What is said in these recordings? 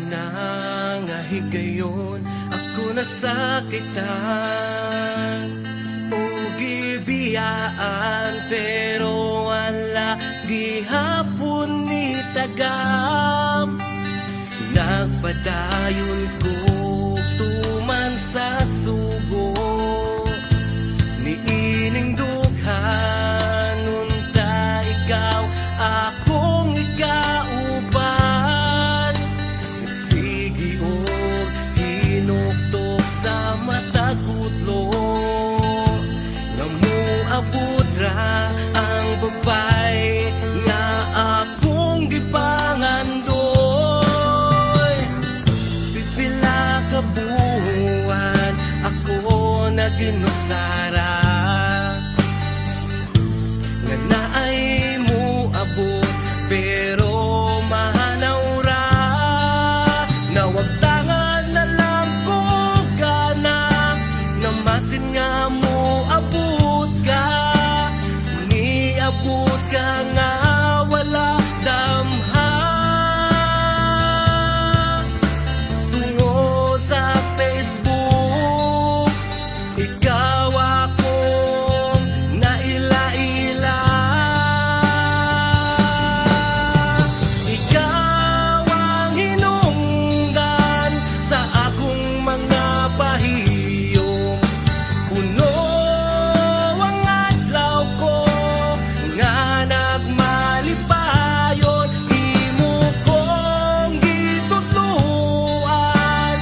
nangahigayon, ako nasakitan o gibiyaan, pero wala gihapon ni tagam. Nagpadayon ko tuman sa sugo, niining dughan unta ikaw akong ikauban. Nagsigi og hinuktok sa matag udlo, nga moabot ra ang babay nga akong gipangandoy. Pipila ka buwan ako naginusara, nga naay mo abot pero mahanaw ra. Nawagtangan na lang ko kana, namasin nga mo abot ka, niabot ka nga wala damha. Tungo sa Facebook, ikaw akong naila-ila. Ikaw ang hinungdan sa akong mga pahiyong, puno ang adlaw ko nga nagmalipayon. Imo kong gitutluan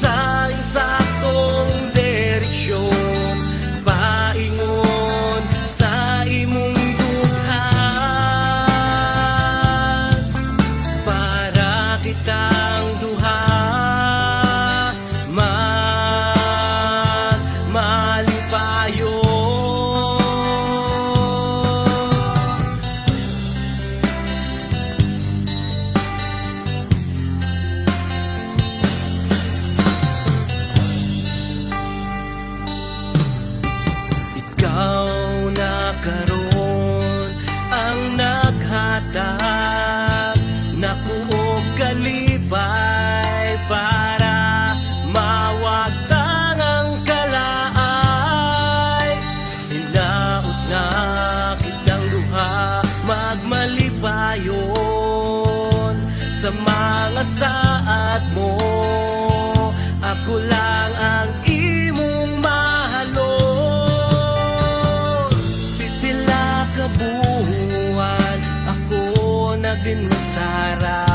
sa insaktong direksyon, paingon sa imong dughan, para kitang duha malipayon. Ikaw na karon ang naghatag nakuog kalipay, para mawagtang ang kalaay. Hinaot na kitang duha magmalipayon sa mga saat mo. Ako lang ang imong mahalon. Pipila ka buwan ako naginusara,